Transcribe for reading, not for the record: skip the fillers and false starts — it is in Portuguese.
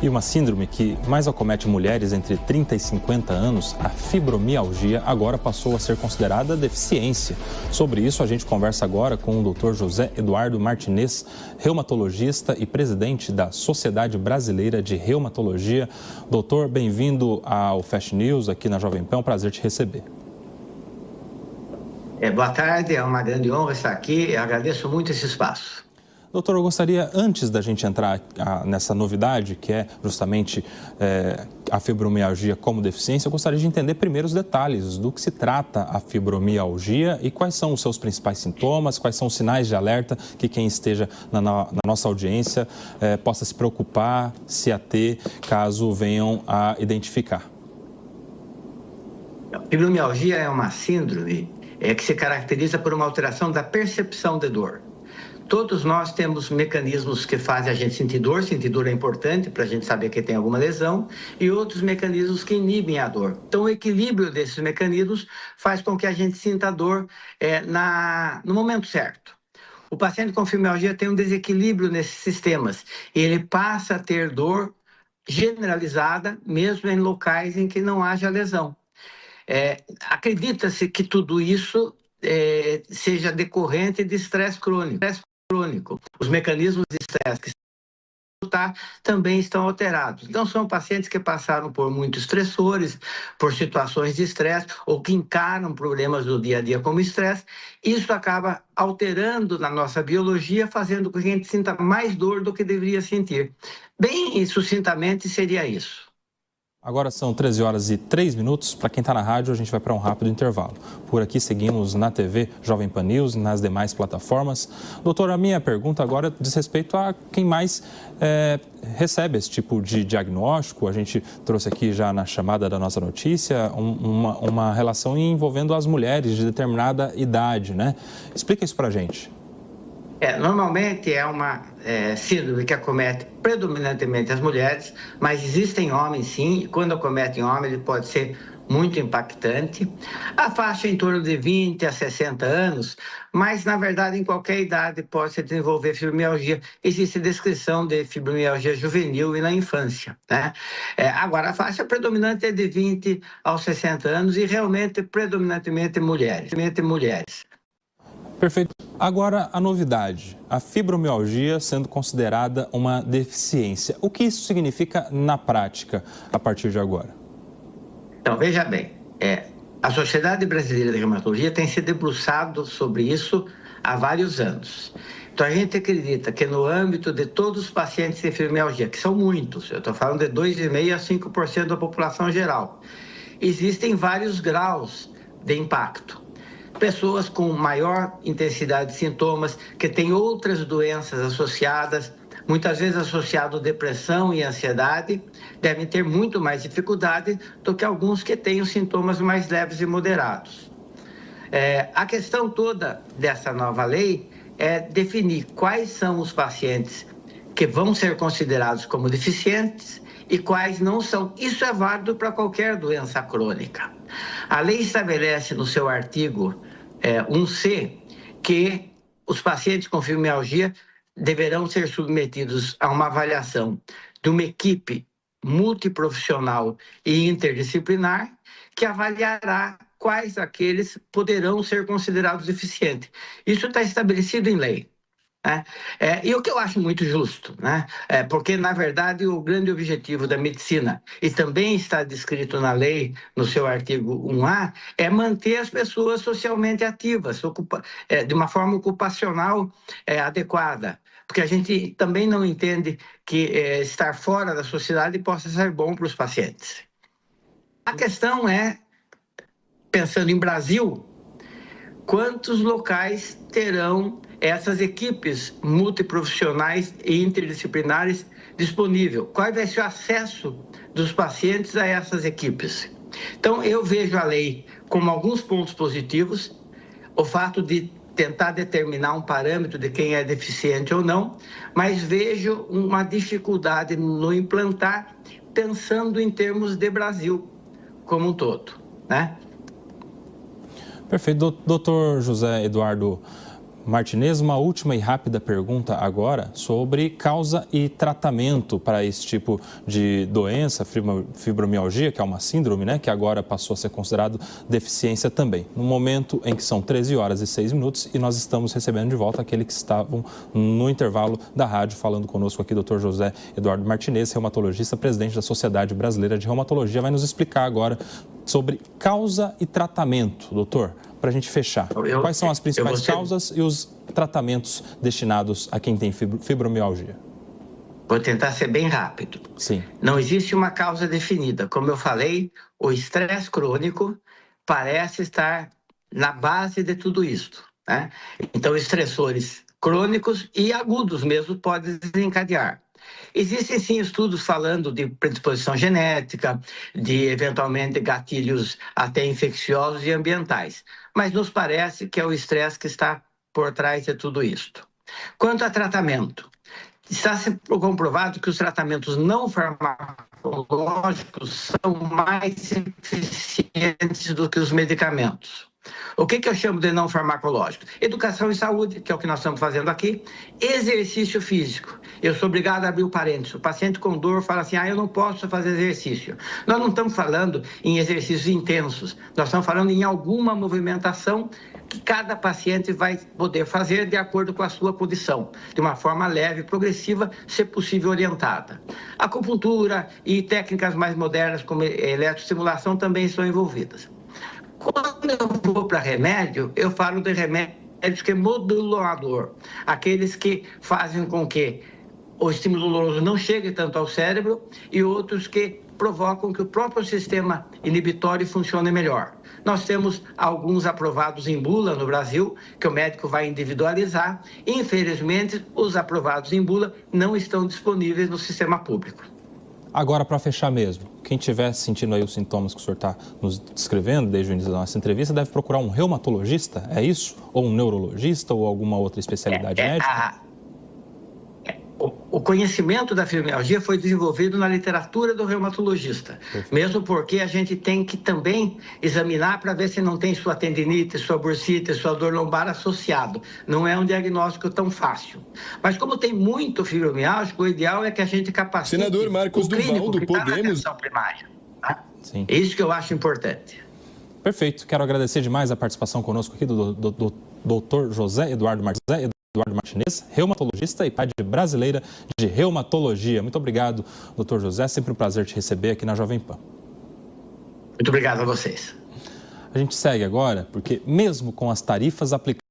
E uma síndrome que mais acomete mulheres entre 30 e 50 anos, a fibromialgia, agora passou a ser considerada deficiência. Sobre isso, a gente conversa agora com o Dr. José Eduardo Martinez, reumatologista e presidente da Sociedade Brasileira de Reumatologia. Doutor, bem-vindo ao Fast News aqui na Jovem Pan, é um prazer te receber. Boa tarde, é uma grande honra estar aqui, eu agradeço muito esse espaço. Doutor, eu gostaria, antes da gente entrar nessa novidade, que é justamente a fibromialgia como deficiência, eu gostaria de entender primeiro os detalhes do que se trata a fibromialgia e quais são os seus principais sintomas, quais são os sinais de alerta que quem esteja na nossa audiência possa se preocupar, se ater, caso venham a identificar. A fibromialgia é uma síndrome que se caracteriza por uma alteração da percepção de dor. Todos nós temos mecanismos que fazem a gente sentir dor é importante para a gente saber que tem alguma lesão, e outros mecanismos que inibem a dor. Então, o equilíbrio desses mecanismos faz com que a gente sinta a dor no momento certo. O paciente com fibromialgia tem um desequilíbrio nesses sistemas, e ele passa a ter dor generalizada, mesmo em locais em que não haja lesão. Acredita-se que tudo isso seja decorrente de estresse crônico. Os mecanismos de estresse que também estão alterados. Então, são pacientes que passaram por muitos estressores, por situações de estresse, ou que encaram problemas do dia a dia como estresse. Isso acaba alterando na nossa biologia, fazendo com que a gente sinta mais dor do que deveria sentir. Bem sucintamente, seria isso. Agora são 13 horas e 3 minutos. Para quem está na rádio, a gente vai para um rápido intervalo. Por aqui seguimos na TV Jovem Pan News e nas demais plataformas. Doutor, a minha pergunta agora diz respeito a quem mais recebe esse tipo de diagnóstico. A gente trouxe aqui já na chamada da nossa notícia uma relação envolvendo as mulheres de determinada idade, né? Explica isso para a gente. Normalmente é uma síndrome que acomete predominantemente as mulheres, mas existem homens sim, e quando acomete em homens ele pode ser muito impactante. A faixa é em torno de 20 a 60 anos, mas na verdade em qualquer idade pode se desenvolver fibromialgia. Existe descrição de fibromialgia juvenil e na infância, né? Agora, a faixa predominante é de 20 aos 60 anos e realmente predominantemente mulheres. Perfeito. Agora, a novidade, a fibromialgia sendo considerada uma deficiência. O que isso significa na prática a partir de agora? Então, veja bem, a Sociedade Brasileira de Reumatologia tem se debruçado sobre isso há vários anos. Então, a gente acredita que no âmbito de todos os pacientes de fibromialgia, que são muitos, eu estou falando de 2,5% a 5% da população geral, existem vários graus de impacto. Pessoas com maior intensidade de sintomas, que têm outras doenças associadas, muitas vezes associado a depressão e ansiedade, devem ter muito mais dificuldade do que alguns que têm os sintomas mais leves e moderados. A questão toda dessa nova lei é definir quais são os pacientes que vão ser considerados como deficientes e quais não são. Isso é válido para qualquer doença crônica. A lei estabelece no seu artigo 1C que os pacientes com fibromialgia deverão ser submetidos a uma avaliação de uma equipe multiprofissional e interdisciplinar que avaliará quais aqueles poderão ser considerados deficientes. Isso está estabelecido em lei. E o que eu acho muito justo, né? Porque, na verdade, o grande objetivo da medicina, e também está descrito na lei, no seu artigo 1A, é manter as pessoas socialmente ativas, de uma forma ocupacional adequada, porque a gente também não entende que estar fora da sociedade possa ser bom para os pacientes. A questão é, pensando em Brasil, quantos locais terão essas equipes multiprofissionais e interdisciplinares disponíveis? Qual vai ser o acesso dos pacientes a essas equipes? Então, eu vejo a lei como alguns pontos positivos, o fato de tentar determinar um parâmetro de quem é deficiente ou não, mas vejo uma dificuldade no implantar, pensando em termos de Brasil como um todo, né? Perfeito. Doutor José Eduardo Martinez, uma última e rápida pergunta agora sobre causa e tratamento para esse tipo de doença, fibromialgia, que é uma síndrome, né, que agora passou a ser considerado deficiência também. No momento em que são 13 horas e 6 minutos e nós estamos recebendo de volta aqueles que estavam no intervalo da rádio, falando conosco aqui, Dr. José Eduardo Martinez, reumatologista, presidente da Sociedade Brasileira de Reumatologia, vai nos explicar agora sobre causa e tratamento, doutor. Para a gente fechar, quais são as principais causas e os tratamentos destinados a quem tem fibromialgia? Vou tentar ser bem rápido. Sim. Não existe uma causa definida. Como eu falei, o estresse crônico parece estar na base de tudo isso, né? Então, estressores crônicos e agudos mesmo podem desencadear. Existem sim estudos falando de predisposição genética, de eventualmente gatilhos até infecciosos e ambientais, mas nos parece que é o estresse que está por trás de tudo isto. Quanto a tratamento, está se comprovado que os tratamentos não farmacológicos são mais eficientes do que os medicamentos. O que eu chamo de não farmacológico? Educação e saúde, que é o que nós estamos fazendo aqui. Exercício físico. Eu sou obrigado a abrir o parênteses. O paciente com dor fala assim, eu não posso fazer exercício. Nós não estamos falando em exercícios intensos. Nós estamos falando em alguma movimentação que cada paciente vai poder fazer de acordo com a sua condição, de uma forma leve, progressiva, se possível orientada. Acupuntura e técnicas mais modernas, como eletroestimulação, também estão envolvidas. Quando eu vou para remédio, eu falo de remédios que modulador, aqueles que fazem com que o estímulo doloroso não chegue tanto ao cérebro e outros que provocam que o próprio sistema inibitório funcione melhor. Nós temos alguns aprovados em bula no Brasil, que o médico vai individualizar. Infelizmente, os aprovados em bula não estão disponíveis no sistema público. Agora, para fechar mesmo, quem estiver sentindo aí os sintomas que o senhor está nos descrevendo desde o início da nossa entrevista, deve procurar um reumatologista, é isso? Ou um neurologista ou alguma outra especialidade médica? O conhecimento da fibromialgia foi desenvolvido na literatura do reumatologista. Perfeito. Mesmo porque a gente tem que também examinar para ver se não tem sua tendinite, sua bursite, sua dor lombar associado. Não é um diagnóstico tão fácil. Mas como tem muito fibromialgia, o ideal é que a gente capacite Senador Marcos o clínico Duval, do que está na Podemos. atenção primária. Tá? Sim. É isso que eu acho importante. Perfeito. Quero agradecer demais a participação conosco aqui do Dr. José Eduardo Martinez, reumatologista e PAD brasileira de reumatologia. Muito obrigado, doutor José. Sempre um prazer te receber aqui na Jovem Pan. Muito obrigado a vocês. A gente segue agora, porque mesmo com as tarifas aplicadas